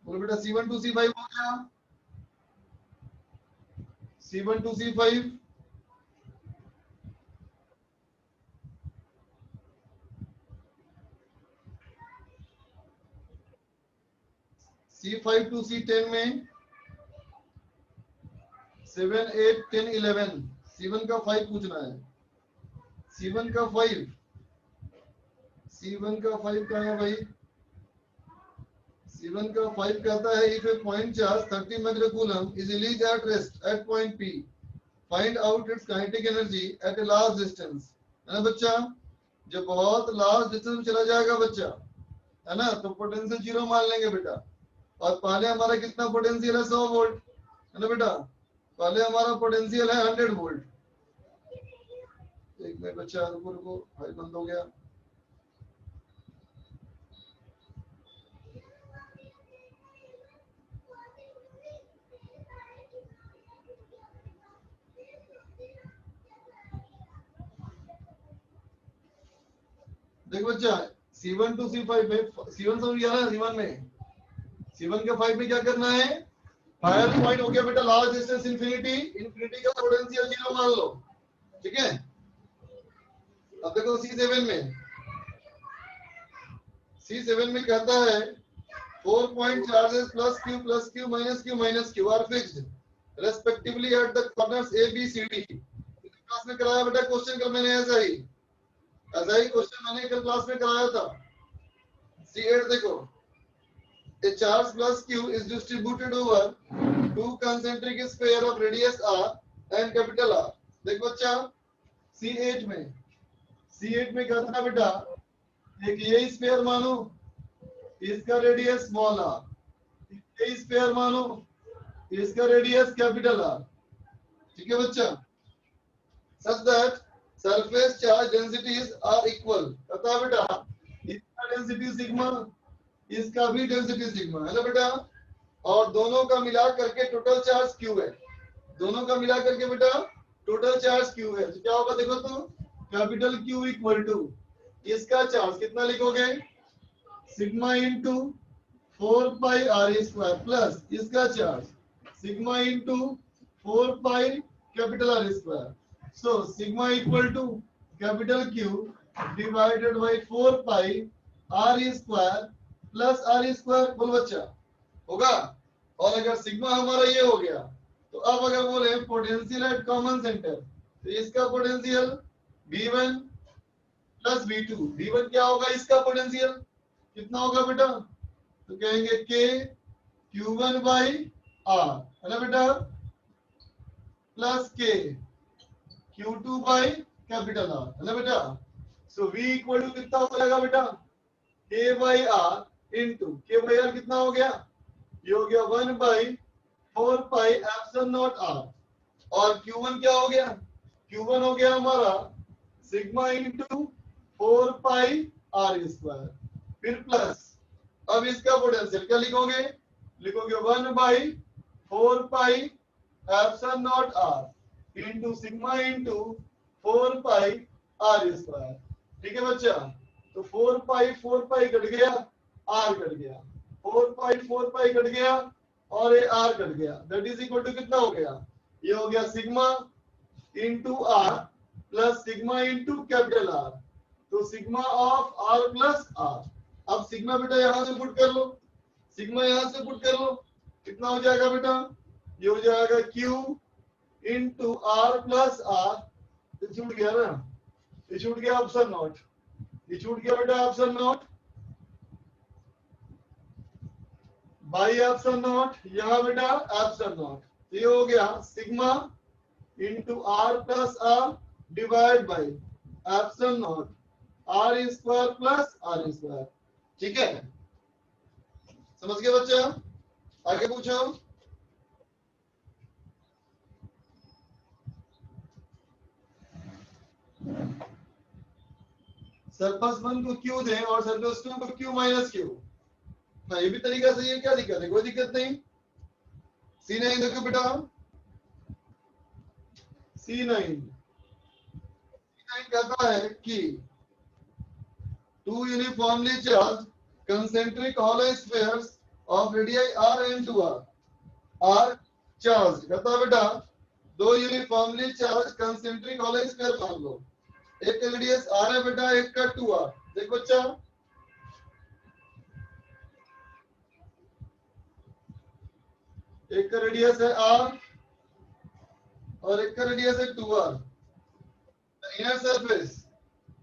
बोलो बेटा C1 to C5 हो गया, C1 to C5 C5 to C10 में 7 8 10 11 C1 का 5 पूछना है। C1 का 5 कहाँ है भाई? C1 का 5 कहता है if a point charge 30 microcoulomb is released at rest at point P, find out its kinetic energy at a large distance, है ना बच्चा? जब बहुत लार्ज डिस्टेंस में चला जाएगा बच्चा, है ना, तो पोटेंशियल जीरो मान लेंगे बेटा। और पहले हमारा कितना पोटेंशियल है? 100 वोल्ट, है ना बेटा? पहले हमारा पोटेंशियल है 100 वोल्ट। एक मिनट बच्चा, रुको रुको, भाई बंद हो गया। देखो बच्चा, C1 to C5 में C1 समझ गया ना? C1 में C1 के 5 में क्या करना है? फायर पॉइंट हो गया बेटा लार्ज डिस्टेंस इंफिनिटी, इंफिनिटी का पोटेंशियल जीरो मान लो, ठीक है। अब देखो C7 में कहता है 4 point charges plus q minus q are fixed respectively at the corners A B C D। Class में कराया बेटा क्वेश्चन कल मैंने ऐसा ही क्वेश्चन मैंने कल क्लास में कराया था। C8 देखो, a charge plus q is distributed over two concentric sphere of radius r and capital R। देखो बच्चा C8 में क्या था बेटा, एक ये स्फीयर मानो, इसका रेडियस स्मॉल r, ये स्फीयर मानो, इसका रेडियस कैपिटल R, ठीक है बच्चा। such that surface charge densities are equal, पता है बेटा, इसका डेंसिटी सिग्मा, इसका भी डेंसिटी सिग्मा, है ना बेटा। और दोनों का मिला करके टोटल चार्ज क्यू है, दोनों का मिला करके बेटा टोटल चार्ज क्यू है। तो क्या होगा देखो तो, कैपिटल क्यू इक्वल टू इसका चार्ज कितना लिखोगे, sigma into 4 pi R square plus इसका charge sigma into 4 pi capital R square. So sigma equal to capital Q divided by 4 pi R square plus R square. बोल बच्चा, होगा। और अगर sigma हमारा ये हो गया, तो अब अगर बोले पोटेंशियल एट कॉमन सेंटर, तो इसका potential V1 plus V2, V1 क्या होगा, इसका पोटेंशियल कितना होगा बेटा, तो कहेंगे K Q1 बाई R, है ना बेटा, plus K Q2 by capital R, है ना बेटा। सो V इक्वल टू कितना हो जाएगा बेटा, K by R into K by R कितना हो गया, ये हो गया 1 by 4 pi epsilon not R। और Q1 क्या हो गया, Q1 हो गया हमारा सिग्मा इंटू 4 पाई R स्क्वायर, फिर प्लस, अब इसका पोटेंशियल क्या लिखोगे, लिखोगे 1 by 4 pi epsilon not R into sigma into 4 pi R square, ठीक है बच्चा। तो 4 पाई कट गया, R कट गया, 4 पाई कट गया और ये R कट गया, दैट इज इक्वल टू कितना हो गया, ये हो गया sigma into R plus sigma into capital R, तो sigma of R plus R। अब सिग्मा बेटा यहां से पुट कर लो, सिग्मा यहां से पुट करो, कितना हो जाएगा बेटा, ये हो जाएगा Q into R plus R, ये छूट गया ना, ये छूट गया ऑप्शन नॉट, ये छूट गया बेटा epsilon naught, by epsilon naught, यहाँ बेटा ऑप्शन नॉट, ये हो गया sigma into R plus R divide by epsilon naught R square plus R square. ठीक है, समझ गए बच्चा? आगे पूछो। सरप्लस 1 को क्यू दें और सरप्लस 2 को क्यू माइनस क्यू, हाँ ये भी तरीका सही है, क्या दिक्कत है, कोई दिक्कत नहीं। C9 देखो बेटा, C9 कहता है कि two uniformly charged concentric hollow spheres of radii r and 2r are charged, कहता है बेटा दो uniformly charge concentric hollow sphere मान लो, एक का रेडियस r है बेटा, एक का 2r। देखो बच्चा, एक का रेडियस है r और एक का रेडियस है 2r। The inner surface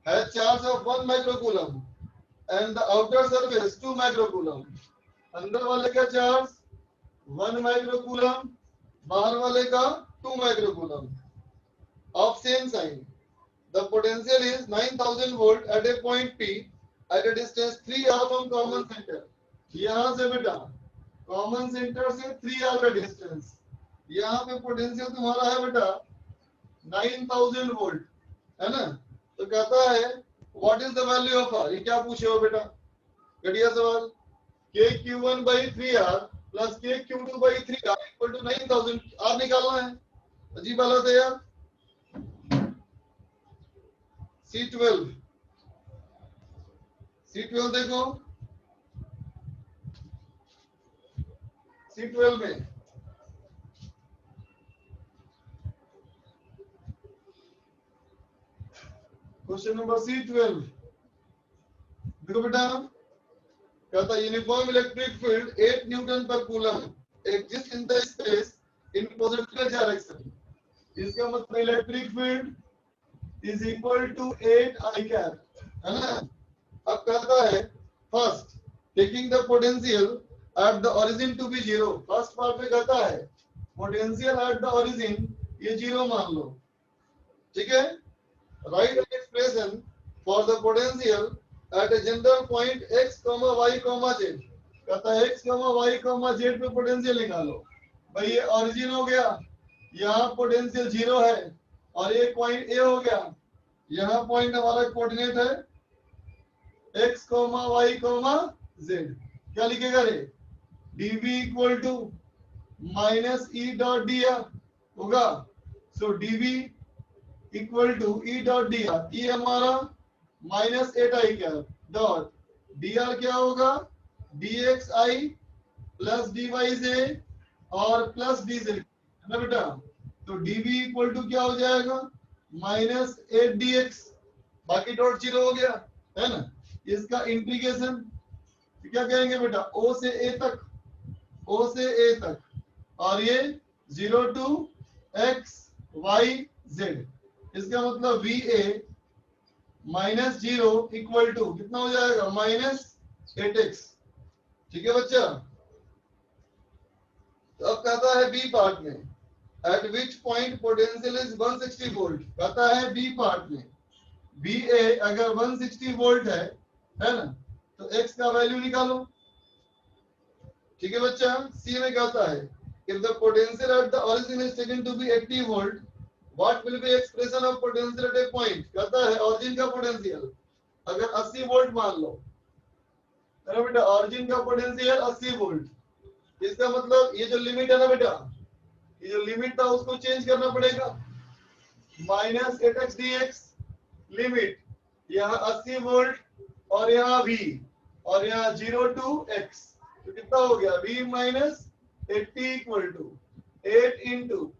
has charge of 1 microcoulomb and the outer surface 2 microcoulomb। अंदर वाले का चार्ज 1 माइक्रोकूलम, बाहर वाले का 2 microcoulomb, of same sign। The potential is 9000 volt at a point P at a distance 3r from common center। यहाँ से बेटा common centre से 3r का डिस्टेंस, यहाँ पे पोटेंशियल तुम्हारा है बेटा 9000 वोल्ट, है ना। तो कहता है what is the value of r, ये क्या पूछे हो बेटा, घटिया सवाल। KQ1 by 3r plus KQ2 by 3r equal to 9000, r निकालना है, अजीब हालत है यार। C12 देखो, C12 में क्वेश्चन नंबर C12 देखो बेटा, कहता है uniform electric field 8 newton per coulomb exist in the space in positive direction. इसका मतलब electric field is equal to 8 I cap, है ना। अब कहता है first taking the potential at the origin to be zero, first part में कहता है पोटेंशियल एट द ओरिजिन ये जीरो मान लो, ठीक है। Right an expression for the potential at a general point x, y, z, कहता है x, y, z पे पोटेंशियल निकालो। भाई ये ओरिजिन हो गया, यहाँ पोटेंशियल जीरो है, और ये पॉइंट A हो गया, यहाँ पॉइंट हमारा कोऑर्डिनेट है x, y, z। क्या लिखेगा रे, dv equal to minus E dot D R होगा। So dv equal to E dot D R, ये हमारा minus 8 I cap dot D R क्या होगा, D X I plus D Y J और plus D Z, है ना बेटा। तो डीवी इक्वल टू क्या हो जाएगा, माइनस 8 डी एक्स, बाकी डॉट जीरो हो गया, है ना। इसका इंटीग्रेशन क्या करेंगे बेटा, ओ से ए तक, ओ से ए तक, और ये 0 टू एक्स वाई जेड, इसका मतलब V A minus 0 equal to कितना हो जाएगा, माइनस 8x। ठीक है बच्चा। तो अब कहता है बी पार्ट में eight which point potential is 160 volt, कहता है बी पार्ट में बी ए अगर 160 वोल्ट है ना, तो x का वैल्यू निकालो। ठीक है बच्चा। सी में कहता है if the potential at the origin is taken to be 80 volt what will be expression of potential at a point, कहता है ओरिजिन का पोटेंशियल अगर 80 वोल्ट मान लो, है ना बेटा, ओरिजिन का पोटेंशियल 80 वोल्ट, इसका मतलब ये जो लिमिट है ना बेटा, ये जो लिमिट था उसको चेंज करना पड़ेगा, माइनस 8x dx लिमिट, यहाँ 80 वोल्ट और यहाँ v और यहाँ 0 टू x, तो कितना हो गया v minus 80 equal to 8 into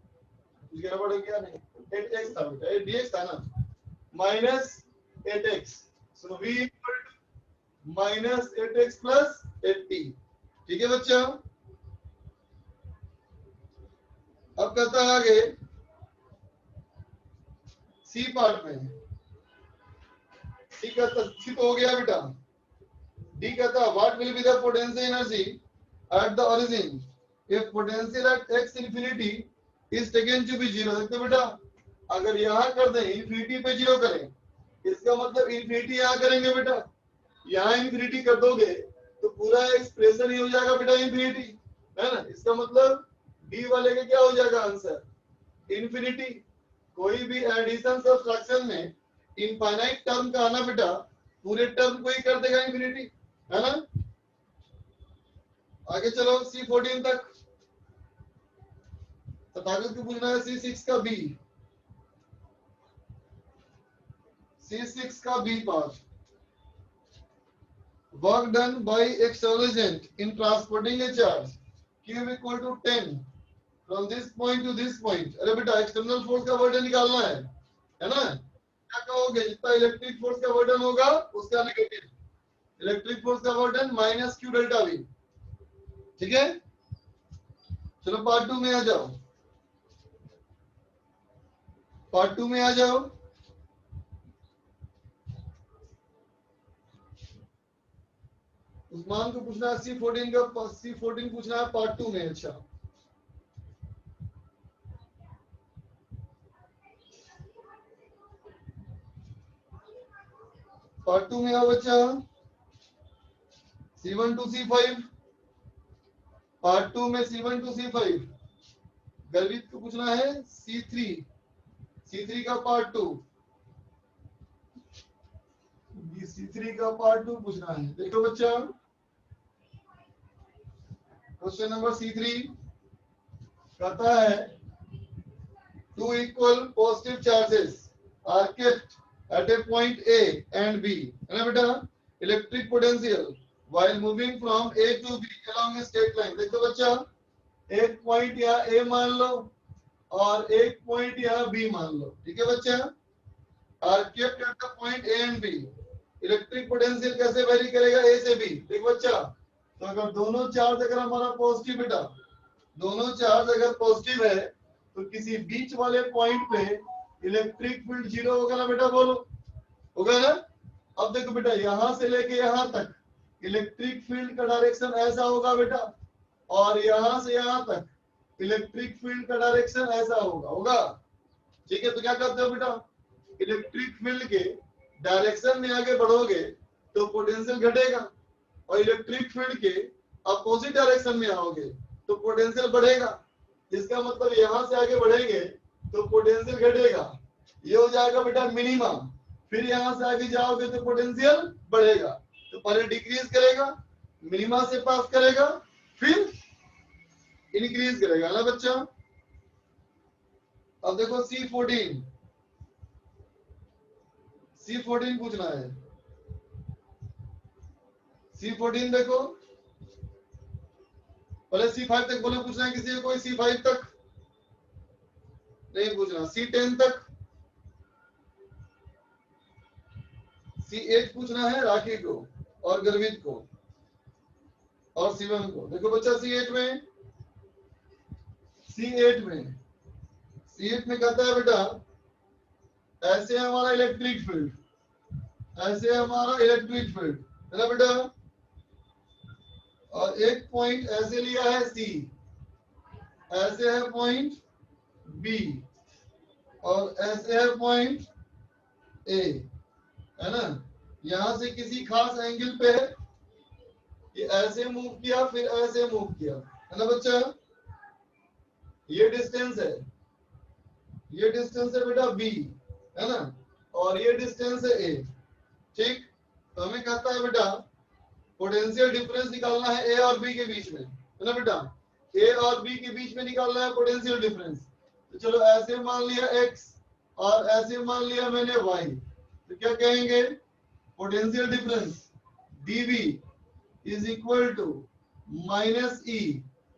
गड़बड़ हो गया नहीं, 8x था बेटा, 8 dx था ना, minus 8x, so v equal to minus 8x plus 80। ठीक है बच्चा। अब कहता है आगे सी पार्ट में, सी कहता, सी तो हो गया बेटा। डी कहता है what will be the potential energy at the origin if potential at X infinity is taken to be zero. देखते बेटा, अगर यहाँ कर दें इंफिनिटी पे जीरो करें, इसका मतलब इंफिनिटी यहाँ करेंगे बेटा, यहाँ इंफिनिटी कर दोगे तो पूरा एक्सप्रेशन ही हो जाएगा बेटा इंफिनिटी, है ना। इसका मतलब डी वाले का क्या हो जाएगा आंसर, इंफिनिटी। कोई भी एडिशन सब्ट्रैक्शन में इनफाइनाइट टर्म का आना बेटा पूरे टर्म को ही कर देगा इंफिनिटी, है ना। आगे चलो C14 तक। तथागत को पूछना है C6 का बी, C6 का B part. Work done by external agent in transporting a charge Q equal to 10 from this point to this point. अरे बेटा एक्सटर्नल फोर्स का वर्डन निकालना है ना। क्या कहोगे, जितना इलेक्ट्रिक फोर्स का वर्डन होगा उसका नेगेटिव, इलेक्ट्रिक फोर्स का वर्डन माइनस Q डेल्टा V। ठीक है, चलो पार्ट 2 में आ जाओ, पार्ट 2 में आ जाओ। उस्मान को पूछना है C14 का, C14 पूछना है पार्ट 2 में। अच्छा पार्ट 2 में आओ बच्चा, C1 टू C5, पार्ट 2 में C1 टू C5। गर्वित को पूछना है C3, C3 का पार्ट 2, C3 का पार्ट 2 पूछना है। देखो बच्चा क्वेश्चन नंबर C3 कहता है two equal positive charges are kept at a point A and B, है ना बेटा। Electric potential while moving from A to B along a straight line। देखो बच्चा, एक पॉइंट यहाँ A मान लो और एक पॉइंट यहाँ B मान लो, ठीक है बच्चा। Are kept at the point A and B, electric potential कैसे वेरी करेगा A से B। देखो बच्चा, तो अगर दोनों चार्ज अगर हमारा पॉजिटिव बेटा, दोनों चार्ज अगर पॉजिटिव है तो किसी बीच वाले पॉइंट पे इलेक्ट्रिक फील्ड जीरो होगा ना बेटा, बोलो होगा ना। अब देखो बेटा, यहां से लेके यहां तक इलेक्ट्रिक फील्ड का डायरेक्शन ऐसा होगा बेटा, और यहां से यहां तक इलेक्ट्रिक फील्ड का डायरेक्शन ऐसा होगा। ठीक है, तो क्या करते हो बेटा, इलेक्ट्रिक फील्ड के डायरेक्शन में आगे बढ़ोगे तो पोटेंशियल घटेगा, और इलेक्ट्रिक फील्ड के अपोजिट डायरेक्शन में आओगे तो पोटेंशियल बढ़ेगा। इसका मतलब यहां से आगे बढ़ेंगे तो पोटेंशियल घटेगा, ये हो जाएगा बेटा मिनिमम। फिर यहां से आगे जाओगे तो पोटेंशियल बढ़ेगा, तो पहले डिक्रीज करेगा, मिनिमा से पास करेगा, फिर इंक्रीज करेगा ना बच्चा। अब देखो C14, C14 पूछना है। C14 देखो, पहले C5 तक बोले पूछना है किसी को, कोई C5 तक नहीं पूछना, C10 तक, C8 पूछना है राखी को और गर्वित को और शिवम को। देखो बच्चा C8 में, C8 में कहता है बेटा ऐसे हमारा इलेक्ट्रिक फील्ड, ऐसे हमारा इलेक्ट्रिक फील्ड है ना बेटा, और एक पॉइंट ऐसे लिया है C, ऐसे है पॉइंट B, और ऐसे है पॉइंट A, है ना। यहां से किसी खास एंगल पे ये ऐसे मूव किया फिर ऐसे मूव किया, है ना बच्चा। ये डिस्टेंस है, ये डिस्टेंस है बेटा B, है ना, और ये डिस्टेंस है A। ठीक, तो हमें कहता है बेटा पोटेंशियल डिफरेंस निकालना है A और B के बीच में, है ना बेटा। A और B के बीच में निकालना है पोटेंशियल डिफरेंस। तो चलो ऐसे मान लिया X और ऐसे मान लिया मैंने Y, तो क्या कहेंगे, potential difference dV is equal to minus E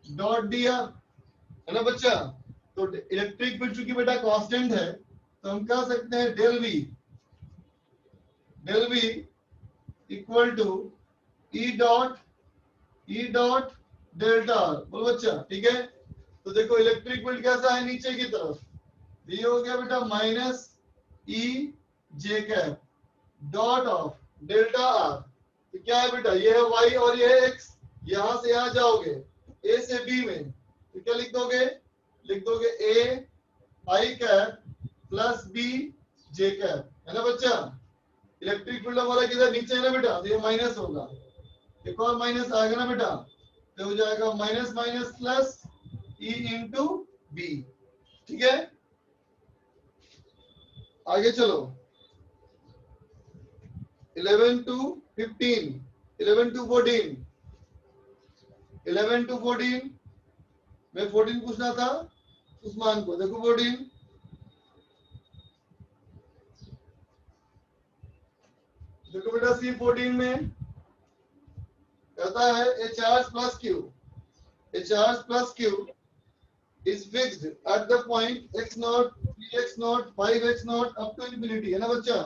dot dr, है ना बच्चा। तो इलेक्ट्रिक फील्ड चूंकि बेटा कांस्टेंट है तो हम कह सकते हैं del V equal to E dot delta R, बोलो बच्चा, ठीक है। तो देखो इलेक्ट्रिक फील्ड कैसा है, नीचे की तरफ, ये हो गया बेटा minus E J cap dot of delta R. तो क्या है बेटा, ये है वाई और ये है एक्स, यहां से यहां जाओगे ए से बी में, तो क्या लिख दोगे, लिख दोगे A I cap plus B J cap, है ना बच्चा। इलेक्ट्रिक फील्ड हमारा किधर, नीचे है ना बेटा, तो ये माइनस होगा, एक और माइनस आएगा ना बेटा, तो हो जाएगा minus minus plus E into B, ठीक है। आगे चलो 11 to 15, 11 to 14, 11 to 14 में 14 पूछना था उस्मान को, देखो 14, देखो बेटा C14 में कहता है a charge plus q is fixed at the point x naught, 3x naught, 5x naught up to infinity, है ना बच्चा।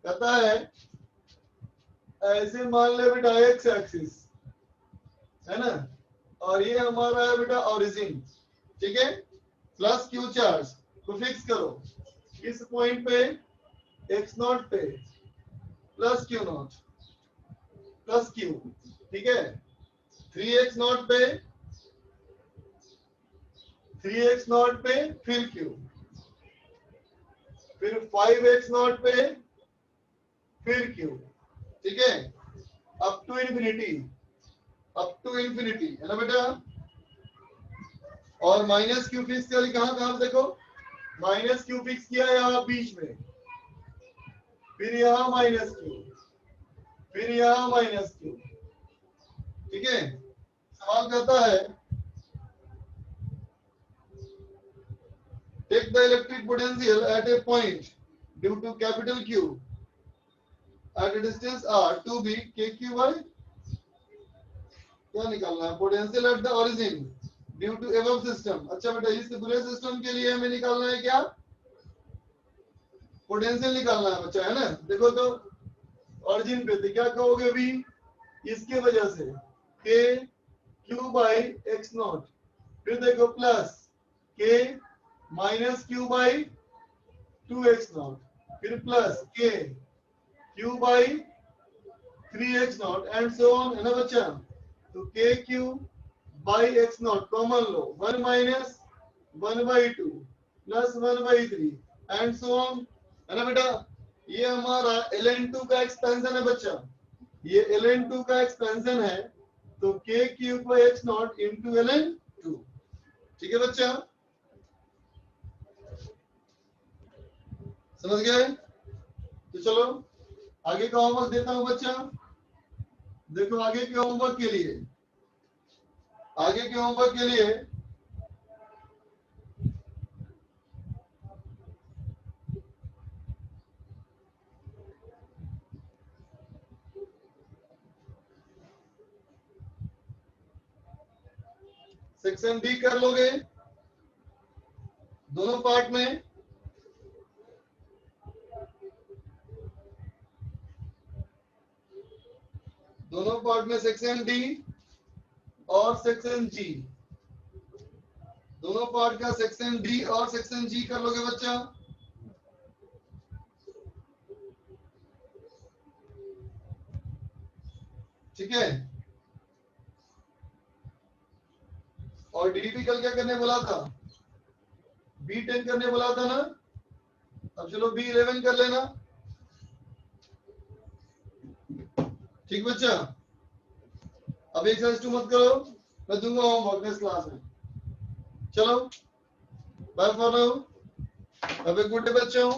कहता है ऐसे मान ले बेटा x एक्सिस है ना, और ये हमारा है बेटा ओरिजिन, ठीक है। प्लस q चार्ज को फिक्स करो इस पॉइंट पे x नॉट पे plus q not plus q, ठीक है। 3x नॉट पे, 3x नॉट पे फिर q, फिर 5x नॉट पे फिर q, ठीक है, up to infinity, up to infinity, है ना बेटा। और माइनस क्यू फिक्स कर, कहां कहां देखो, माइनस क्यू फिक्स किया यहाँ बीच में, फिर यहाँ माइनस क्यू, फिर यहाँ माइनस क्यू, ठीक है। सवाल कहता है take the electric potential at a point due to capital Q at a distance r to be kq by, क्या निकालना है, potential at the origin due to above system. अच्छा बेटा इस पूरे सिस्टम के लिए हमें निकालना है क्या, पोटेंशियल निकालना है बच्चा, है ना। देखो तो ओरिजिन पे तो क्या कहोगे भी, इसके वजह से k q by X naught, फिर देखो plus k minus q by 2x naught, फिर plus k q by 3x naught and so on, है ना बच्चा। तो k q by x naught common लो, 1 minus 1 by 2 plus 1 by 3 and so on, है ना बेटा। ये हमारा ln2 का एक्सपेंशन है बच्चा, ये ln2 का एक्सपेंशन है, तो k cube by x not into ln2, ठीक है बच्चा, समझ गए। तो चलो आगे का होमवर्क देता हूं बच्चा। देखो आगे के होमवर्क के लिए, आगे के होमवर्क के लिए सेक्शन डी कर लोगे दोनों पार्ट में, दोनों पार्ट में सेक्शन डी और सेक्शन जी, दोनों पार्ट का सेक्शन डी और सेक्शन जी कर लोगे बच्चा। ठीक है, और डीडीपी कल क्या करने बोला था, B10 करने बोला था ना, अब चलो B11 कर लेना, ठीक बच्चा। अब एक्सरसाइज 2 मत करो, मैं दूंगा होमवर्क नेक्स्ट क्लास में। चलो bye for now, have a good day बच्चों।